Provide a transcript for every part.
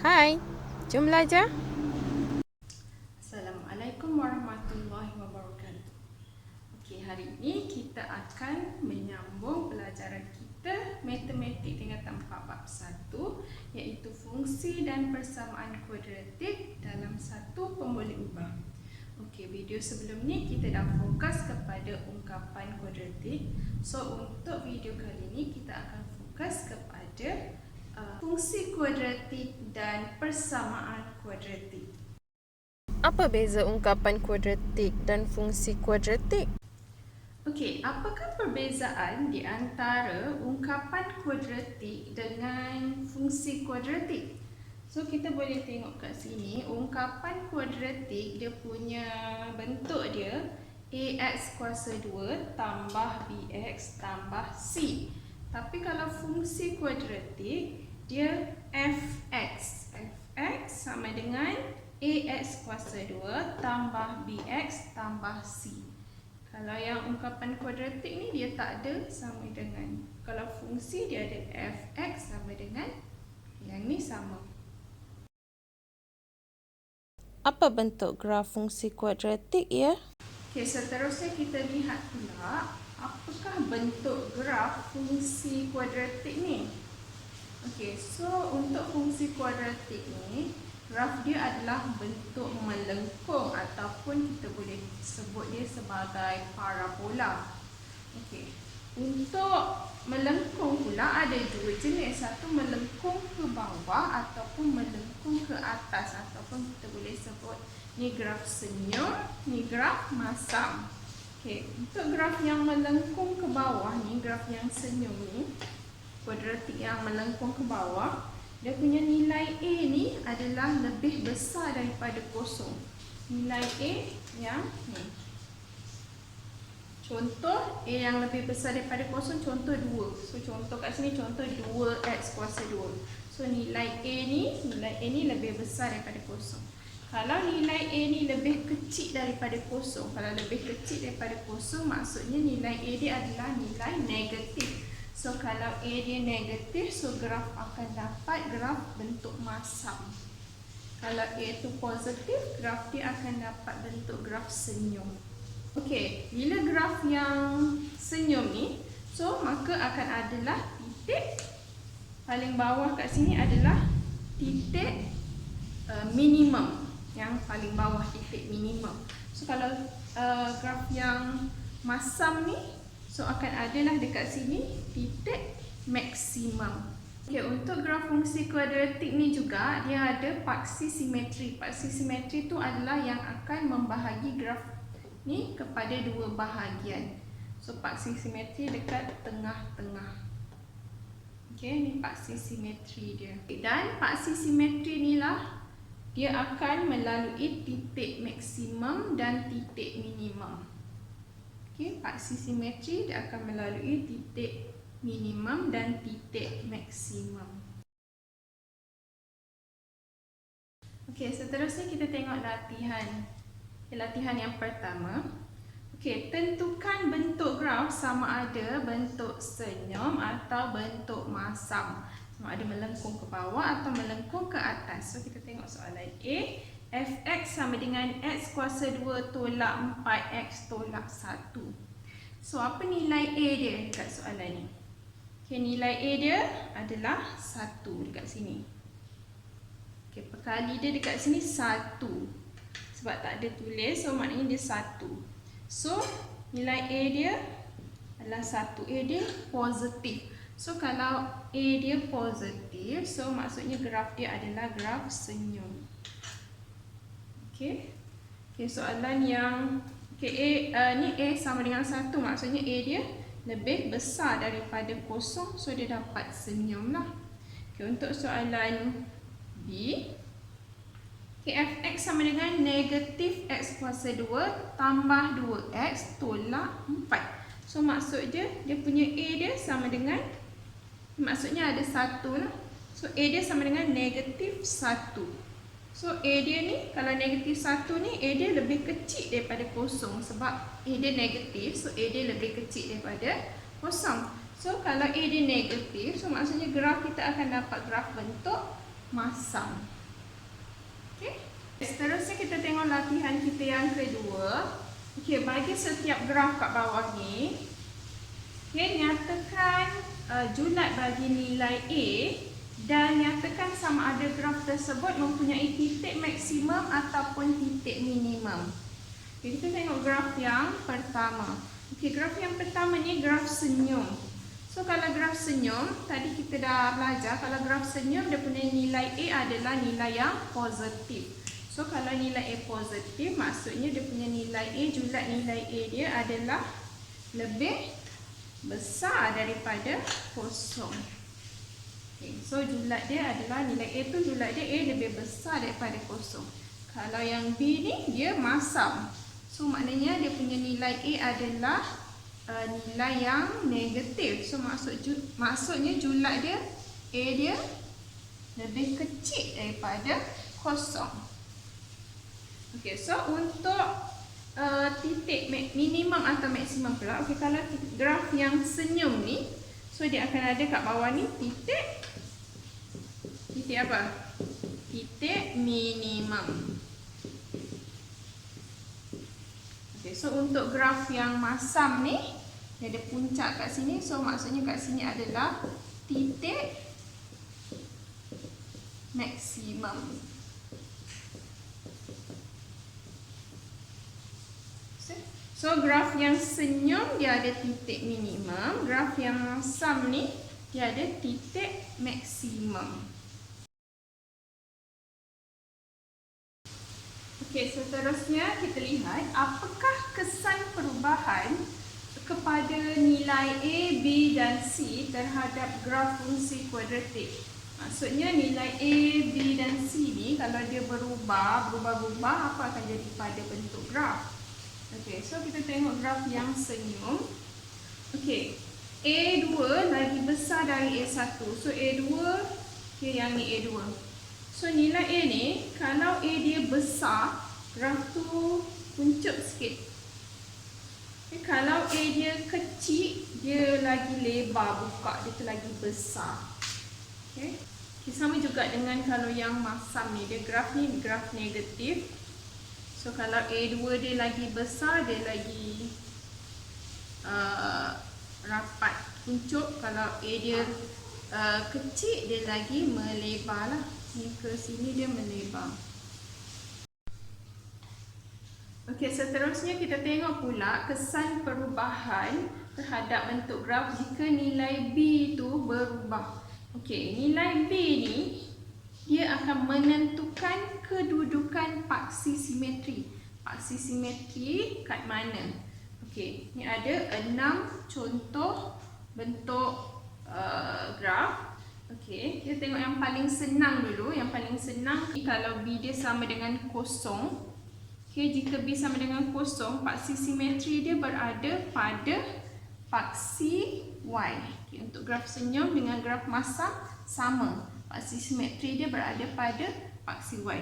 Hai, jom belajar. Assalamualaikum warahmatullahi wabarakatuh. Okey, hari ini kita akan menyambung pelajaran kita matematik tingkatan 4 bab 1 iaitu fungsi dan persamaan kuadratik dalam 1/5. Okey, video sebelum ni kita dah fokus kepada ungkapan kuadratik. So untuk video kali ini kita akan fokus kepada fungsi kuadratik dan persamaan kuadratik. Apa beza ungkapan kuadratik dan fungsi kuadratik? Okey, apakah perbezaan di antara ungkapan kuadratik dengan fungsi kuadratik? So kita boleh tengok kat sini, ungkapan kuadratik dia punya bentuk dia ax kuasa 2 tambah bx tambah c. Tapi kalau fungsi kuadratik dia fx. Fx sama dengan ax kuasa 2 tambah bx tambah c. Kalau yang ungkapan kuadratik ni dia tak ada sama dengan. Kalau fungsi dia ada fx sama dengan yang ni sama. Apa bentuk graf fungsi kuadratik ya? Okey, seterusnya kita lihat pula apakah bentuk graf fungsi kuadratik ni. Okey, so untuk fungsi kuadratik ni, graf dia adalah bentuk melengkung ataupun kita boleh sebut dia sebagai parabola. Okey, untuk melengkung pula ada dua jenis. Satu melengkung ke bawah ataupun melengkung ke atas, ataupun kita boleh sebut ni graf senyum, ni graf masam. Okey, untuk graf yang melengkung ke bawah ni, graf yang senyum ni, kuadratik yang melengkung ke bawah, dia punya nilai A ni adalah lebih besar daripada kosong. Nilai A yang ni. Contoh A yang lebih besar daripada kosong, contoh 2. So contoh kat sini contoh 2x kuasa 2. So nilai A ni lebih besar daripada kosong. Kalau nilai A ni lebih kecil daripada kosong, kalau lebih kecil daripada kosong maksudnya nilai A dia adalah nilai negatif. So kalau A dia negatif, so graf akan dapat graf bentuk masam. Kalau A tu positif, graf dia akan dapat bentuk graf senyum. Okey, bila graf yang senyum ni, so maka akan adalah titik paling bawah kat sini adalah titik minimum. Yang paling bawah titik minimum. So kalau graf yang masam ni, so akan adalah dekat sini titik maksimum. Okey, untuk graf fungsi kuadratik ni juga dia ada paksi simetri. Paksi simetri tu adalah yang akan membahagi graf ni kepada dua bahagian. So paksi simetri dekat tengah-tengah. Okey, ni paksi simetri dia. Dan paksi simetri ni lah dia akan melalui titik maksimum dan titik minimum. Okey, paksi simetri dia akan melalui titik minimum dan titik maksimum. Okey, seterusnya kita tengok latihan. Latihan yang pertama. Okey, tentukan bentuk graf sama ada bentuk senyum atau bentuk masam. Sama ada melengkung ke bawah atau melengkung ke atas. So kita tengok soalan A. Fx sama dengan x kuasa 2 tolak 4x tolak 1. So apa nilai A dia dekat soalan ni? Okey, nilai A dia adalah 1 dekat sini. Okey, perkali dia dekat sini 1. Sebab tak ada tulis, so maknanya dia 1. So nilai A dia adalah 1. A dia positif. So kalau A dia positif, so maksudnya graf dia adalah graf senyum. Okey. Okey, soalan yang ni A sama dengan 1, maksudnya A dia lebih besar daripada kosong, so dia dapat senyum lah. Okey, untuk soalan B, fx sama dengan negatif x kuasa 2 tambah 2x tolak 4. So maksud dia punya A dia sama dengan, maksudnya ada 1 lah. So A dia sama dengan negatif 1. So A dia ni, kalau negatif 1 ni, A dia lebih kecil daripada kosong. Sebab A dia negatif, so A dia lebih kecil daripada kosong. So kalau A dia negatif, so maksudnya graf kita akan dapat graf bentuk masam. Okey. Seterusnya kita tengok latihan kita yang kedua. Okey, bagi setiap graf kat bawah ni, okey, nyatakan julat bagi nilai A dan nyatakan sama ada graf tersebut mempunyai titik maksimum ataupun titik minimum. Okay, kita tengok graf yang pertama. Okay, graf yang pertama ni graf senyum. So kalau graf senyum, tadi kita dah belajar kalau graf senyum dia punya nilai A adalah nilai yang positif. So kalau nilai A positif, maksudnya dia punya nilai A, julat nilai A dia adalah lebih besar daripada kosong. Okay, so julat dia adalah nilai A tu, julat dia A lebih besar daripada kosong. Kalau yang B ni dia masam. So maknanya dia punya nilai A adalah nilai yang negatif. So maksudnya julat dia A dia lebih kecil daripada kosong. Okey, so untuk titik minimum atau maksimum pula. Okey, kalau graf yang senyum ni, so dia akan ada kat bawah ni titik apa? Titik minimum. Okay, so untuk graf yang masam ni, dia ada puncak kat sini. So maksudnya kat sini adalah titik maksimum. So graf yang senyum dia ada titik minimum, graf yang masam ni dia ada titik maksimum. Okey, seterusnya kita lihat apakah kesan perubahan kepada nilai A, B dan C terhadap graf fungsi kuadratik. Maksudnya nilai A, B dan C ni kalau dia berubah, apa akan jadi pada bentuk graf. Okey, so kita tengok graf yang senyum. Okey, A2 lagi besar dari A1. So A2, okey, yang ni A2. So nilai A ni, kalau A dia besar, graf tu kuncup sikit. Okay, kalau A dia kecil, dia lagi lebar buka, dia tu lagi besar. Okay. Okay, sama juga dengan kalau yang masam ni, dia graf ni graf negatif. So kalau A2 dia lagi besar, dia lagi rapat kuncup. Kalau A dia kecil, dia lagi melebar lah. Ni ke sini dia melebar. Okey, seterusnya kita tengok pula kesan perubahan terhadap bentuk graf jika nilai B tu berubah. Okey, nilai B ni dia akan menentukan kedudukan paksi simetri. Paksi simetri kat mana? Okey, ni ada 6 contoh bentuk graf. Okey, kita tengok yang paling senang dulu. Yang paling senang kalau B dia sama dengan kosong. Okey, jika B sama dengan kosong, paksi simetri dia berada pada paksi Y. Okay, untuk graf senyum dengan graf masam sama. Paksi simetri dia berada pada paksi Y.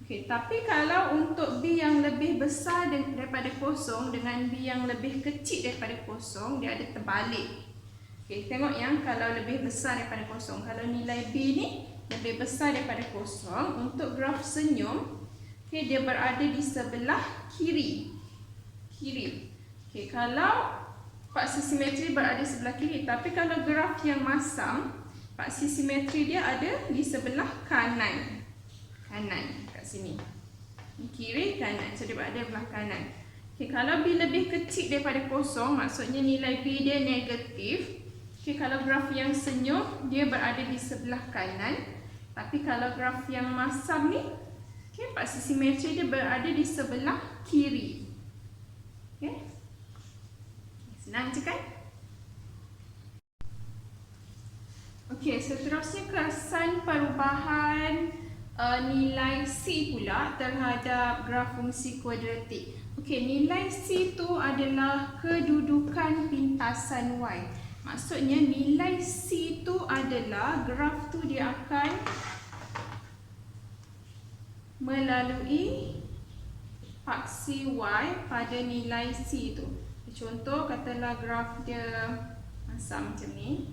Okey, tapi kalau untuk B yang lebih besar daripada kosong dengan B yang lebih kecil daripada kosong, dia ada terbalik. Okey, tengok yang kalau lebih besar daripada kosong. Kalau nilai B ni lebih besar daripada kosong, untuk graf senyum, okey, dia berada di sebelah kiri. Okey, kalau paksi simetri berada di sebelah kiri, tapi kalau graf yang masam, paksi simetri dia ada di sebelah kanan. Kanan kat sini. Kiri, kanan. So dia berada di sebelah kanan. Okey, kalau B lebih kecil daripada kosong, maksudnya nilai B dia negatif. Okay, kalau graf yang senyum, dia berada di sebelah kanan. Tapi kalau graf yang masam ni, okay, paksi simetri dia berada di sebelah kiri. Okay. Senang je kan? Okay, seterusnya kesan perubahan nilai C pula terhadap graf fungsi kuadratik. Okay, nilai C tu adalah kedudukan pintasan Y. Maksudnya nilai C tu adalah graf tu dia akan melalui paksi Y pada nilai C tu. Contoh katalah graf dia masam macam ni.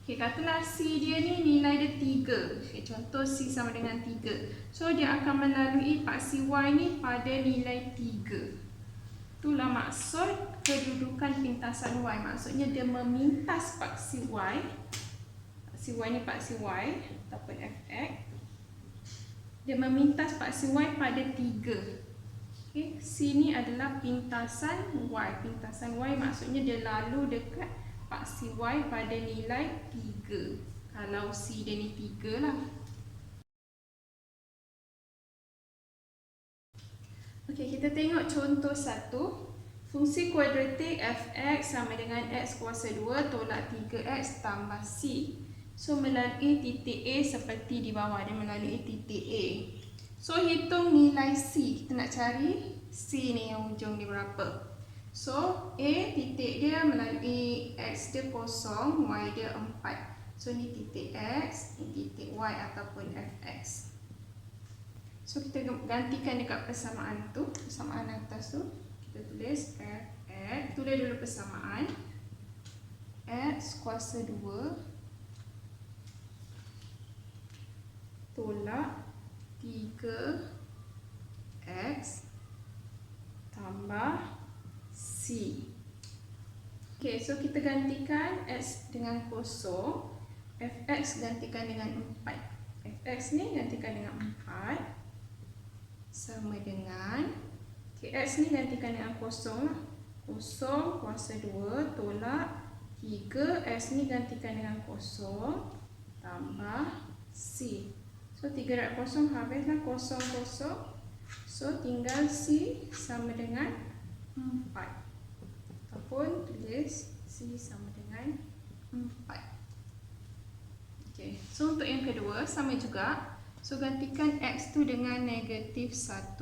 Okey, katalah C dia ni nilai dia 3. Okey, contoh C sama dengan 3. So, dia akan melalui paksi Y ni pada nilai 3. Itulah maksud kedudukan pintasan Y. Maksudnya dia memintas paksi Y. Paksi Y ni paksi Y ataupun Fx. Dia memintas paksi Y pada 3. Okay. C ni adalah pintasan Y. Pintasan Y maksudnya dia lalu dekat paksi Y pada nilai 3. Kalau C dia ni 3 lah. Okey, kita tengok contoh 1. Fungsi kuadratik Fx sama dengan X kuasa 2 tolak 3X tambah C. So, melalui titik A seperti di bawah. Dia melalui titik A. So, hitung nilai C. Kita nak cari C ni yang hujung ni berapa. So, A titik dia melalui X dia kosong, Y dia 4. So, ni titik X, ni titik Y ataupun Fx. So, kita gantikan dekat persamaan tu. Persamaan atas tu. Kita tulis Fx. Tulis dulu persamaan. X kuasa 2 tolak 3X tambah C. Ok, so kita gantikan X dengan kosong, Fx gantikan dengan 4. Fx ni gantikan dengan 4 sama dengan, ok, X ni gantikan dengan kosong, kosong kuasa 2 tolak 3, X ni gantikan dengan kosong tambah C. So 3 darab kosong habislah kosong kosong. So tinggal C sama dengan 4. Ataupun tulis C sama dengan 4. Okay. So untuk yang kedua sama juga. So gantikan X tu dengan negatif 1.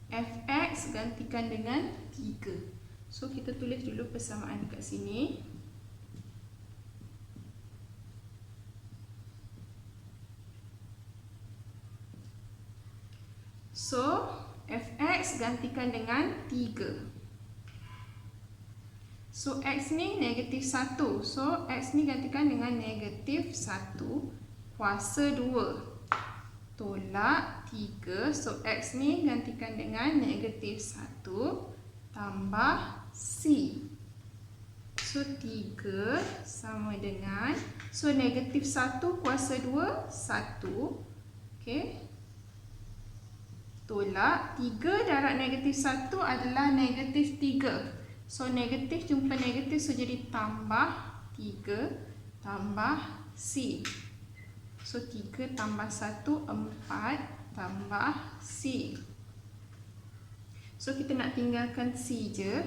Fx gantikan dengan 3. So kita tulis dulu persamaan dekat sini. So, Fx gantikan dengan 3. So, X ni negatif 1. So, X ni gantikan dengan negatif 1 kuasa 2 tolak 3. So, X ni gantikan dengan negatif 1 tambah C. So, 3 sama dengan, so negatif 1 kuasa 2, 1. Okay. Tolak 3 darab negatif 1 adalah negatif 3. So, negatif jumpa negatif, so jadi tambah 3 tambah C. So, 3 tambah 1, 4 tambah C. So, kita nak tinggalkan C je.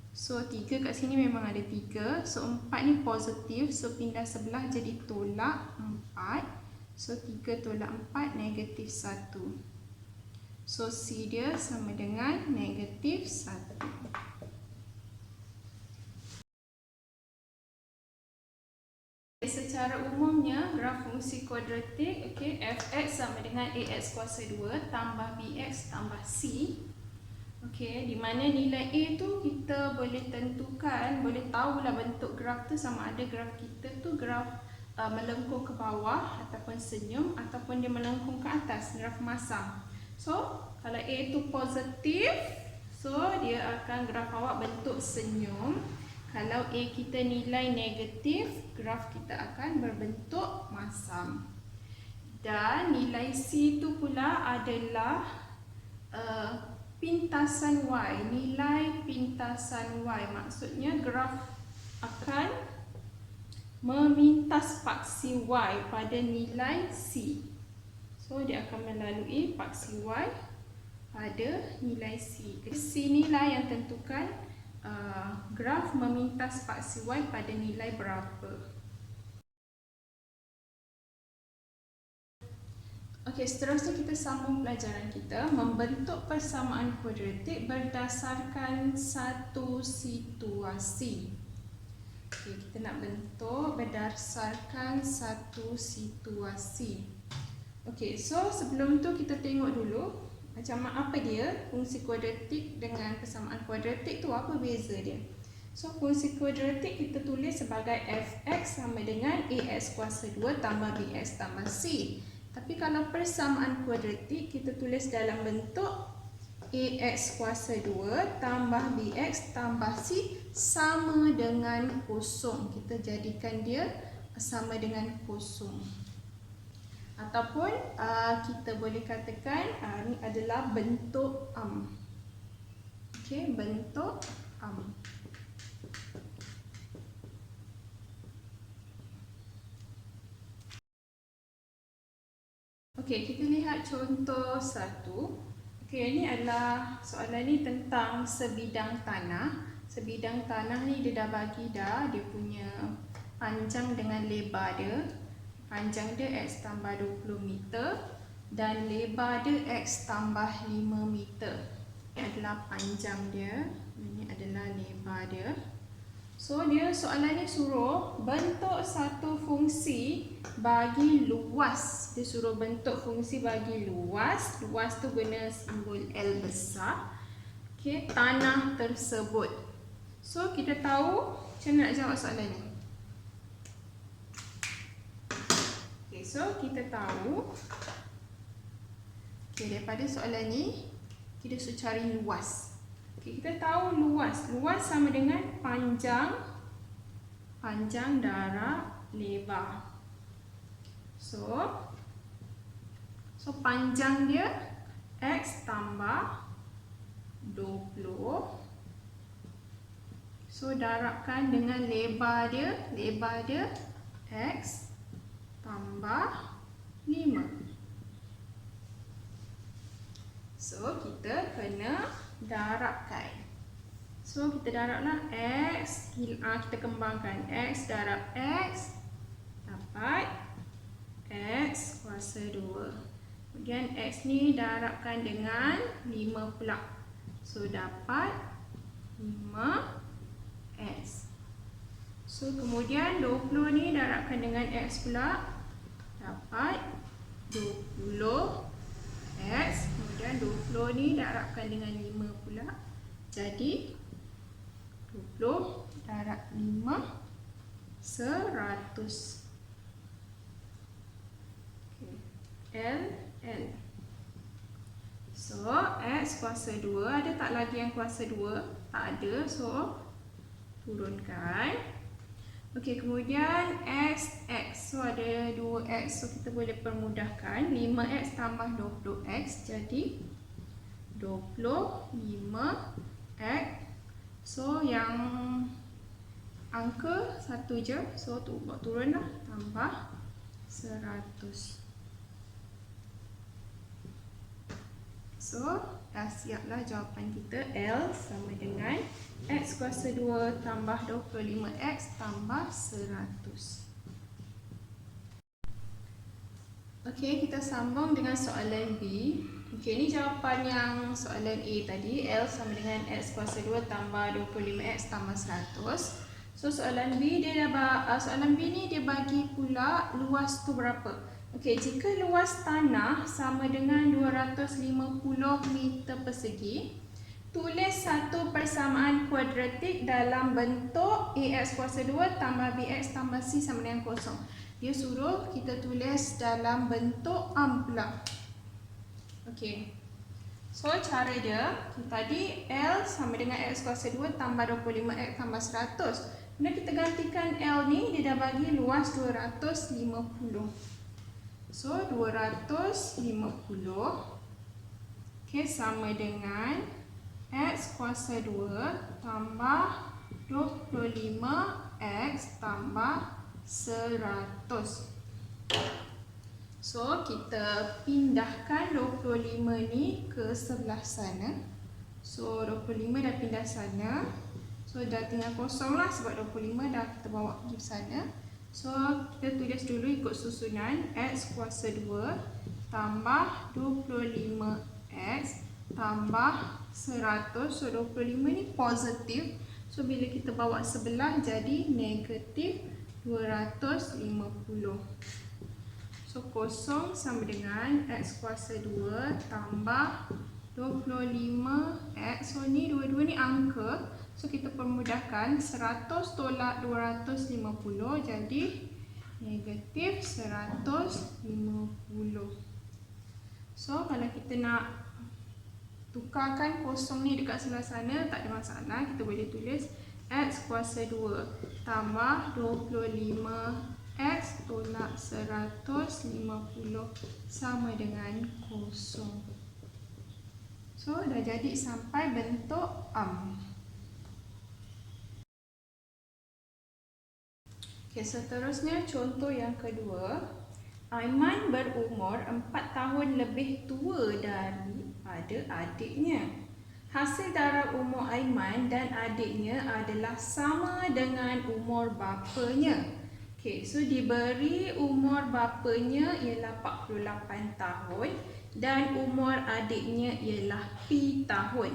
So, 3 kat sini memang ada 3. So, 4 ni positif. So, pindah sebelah jadi tolak 4. So, 3 tolak 4, negatif 1. So, C dia sama dengan negatif 1. Secara umumnya, graf fungsi kuadratik, okay, Fx sama dengan Ax kuasa 2 tambah Bx tambah C. Okay, di mana nilai A tu kita boleh tentukan, boleh tahulah bentuk graf tu sama ada graf kita tu graf melengkung ke bawah ataupun senyum ataupun dia melengkung ke atas, graf masam. So, kalau A tu positif, so dia akan graf awak bentuk senyum. Kalau A kita nilai negatif, graf kita akan berbentuk masam. Dan nilai C tu pula adalah pintasan Y. Nilai pintasan Y maksudnya graf akan memintas paksi Y pada nilai C. So, dia akan melalui paksi Y pada nilai C. C inilah yang tentukan graf memintas paksi Y pada nilai berapa. Okey, seterusnya kita sambung pelajaran kita. Membentuk persamaan kuadratik berdasarkan satu situasi. Okey, kita nak bentuk berdasarkan satu situasi. Okey, so sebelum tu kita tengok dulu macam apa dia fungsi kuadratik dengan persamaan kuadratik tu, apa beza dia. So fungsi kuadratik kita tulis sebagai fx sama dengan ax kuasa 2 tambah bx tambah c. Tapi kalau persamaan kuadratik kita tulis dalam bentuk ax kuasa 2 tambah bx tambah c sama dengan kosong. Kita jadikan dia sama dengan kosong. Ataupun kita boleh katakan ini adalah bentuk Okey, bentuk Okey, kita lihat contoh 1. Okey, ini adalah soalan ni tentang sebidang tanah. Sebidang tanah ni dia dah bagi dia punya panjang dengan lebar dia. Panjang dia x tambah 20 meter dan lebar dia x tambah 5 meter. Ini adalah panjang dia, ini adalah lebar dia. So dia soalan ni suruh bentuk satu fungsi bagi luas. Dia suruh bentuk fungsi bagi luas. Luas tu guna simbol L besar. Okey, tanah tersebut. So kita tahu macam mana nak jawab soalan ni. Okay, so kita tahu daripada soalan ni kita suruh cari luas. Okay, kita tahu luas. Luas sama dengan panjang darab lebar. So panjang dia x tambah 20. So darabkan dengan lebar dia x tambah 5. So kita kena darabkan. So kita darablah x, kita kembangkan x darab x dapat x kuasa 2. Kemudian x ni darabkan dengan 5 pula. So dapat 5x. So kemudian 20 ni darabkan dengan x pula, dapat 20x. Kemudian 20 ni darabkan dengan 5 pula, jadi 20 darab 5 100. L. So x kuasa 2, ada tak lagi yang kuasa 2? Tak ada, so turunkan. Okey, kemudian x. So ada 2x, so kita boleh permudahkan. 5x tambah 20x jadi 25x. So yang angka satu je, so buat turun lah, tambah 100. So dah siaplah jawapan kita. L sama dengan x kuasa 2 tambah 25x tambah 100. Okey, kita sambung dengan soalan B. Okey, ini jawapan yang soalan A tadi. L sama dengan x kuasa 2 tambah 25x tambah 100. So soalan B soalan B ni dia bagi pula luas tu berapa. Okey, jika luas tanah sama dengan 250 meter persegi, tulis satu persamaan kuadratik dalam bentuk ax kuasa 2 tambah bx tambah c sama dengan kosong. Dia suruh kita tulis dalam bentuk pula. Okey. So cara dia, tadi L sama dengan x kuasa 2 tambah 25x tambah 100. Kemudian kita gantikan L ni, dia dah bagi luas 250. So 250 sama dengan x kuasa 2 tambah 25x tambah 100. So kita pindahkan 25 ni ke sebelah sana. So 25 dah pindah sana. So dah tinggal kosong lah sebab 25 dah kita bawa pergi sana. So kita tulis dulu ikut susunan. X kuasa 2 tambah 25x tambah 100. So 25 ni positif. So bila kita bawa sebelah jadi negatif 250. So kosong sama dengan x kuasa 2 tambah 25x. So ni dua-dua ni angka. So kita permudahkan 100 tolak 250 jadi negatif 150. So kalau kita nak tukarkan kosong ni dekat sebelah sana, tak ada masalah. Kita boleh tulis X kuasa 2 tambah 25X tolak 150 sama dengan kosong. So dah jadi sampai bentuk Okay, seterusnya contoh yang kedua. Aiman berumur 4 tahun lebih tua daripada adiknya. Hasil darab umur Aiman dan adiknya adalah sama dengan umur bapanya. Okay, so diberi umur bapanya ialah 48 tahun dan umur adiknya ialah P tahun.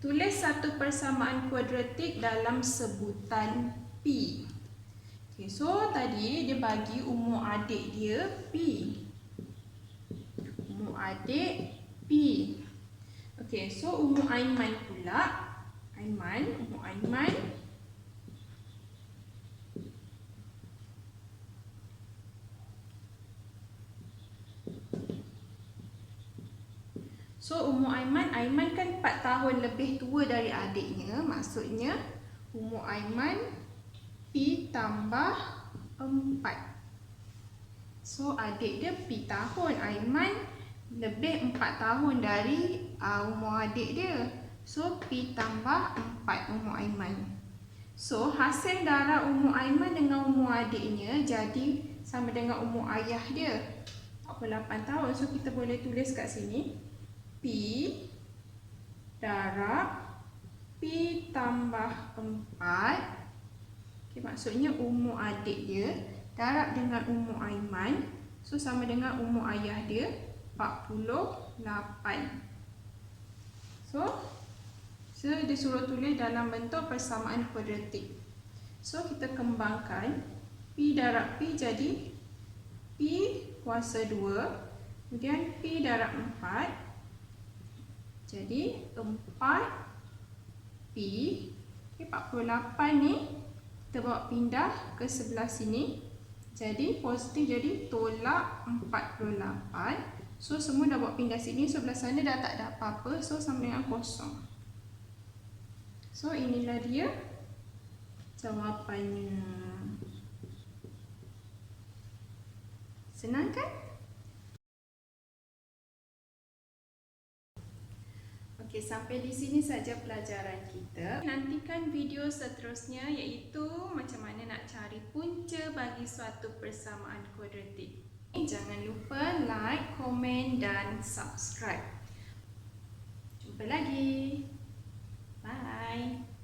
Tulis satu persamaan kuadratik dalam sebutan P. Okay, so tadi dia bagi umur adik dia P. Umur adik P. Okay, so umur Aiman pula. Umur Aiman. So umur Aiman kan 4 tahun lebih tua dari adiknya. Maksudnya umur Aiman P tambah 4. So adik dia P tahun. Aiman lebih 4 tahun dari umur adik dia. So P tambah 4 umur Aiman. So hasil darab umur Aiman dengan umur adiknya jadi sama dengan umur ayah dia, 48 tahun. So kita boleh tulis kat sini P darab P tambah 4. Okay, maksudnya umur adik dia darab dengan umur Aiman, so sama dengan umur ayah dia 48. So dia suruh tulis dalam bentuk persamaan kuadratik. So kita kembangkan P darab P jadi P kuasa 2, kemudian P darab 4 jadi 4P. Okay, 48 ni kita bawa pindah ke sebelah sini. Jadi positif jadi tolak 48. So semua dah bawa pindah sini. Sebelah sana dah tak ada apa-apa. So sama dengan kosong. So inilah dia jawapannya. Senang kan? Okey, sampai di sini saja pelajaran kita. Nantikan video seterusnya iaitu macam mana nak cari punca bagi suatu persamaan kuadratik. Jangan lupa like, komen dan subscribe. Jumpa lagi. Bye.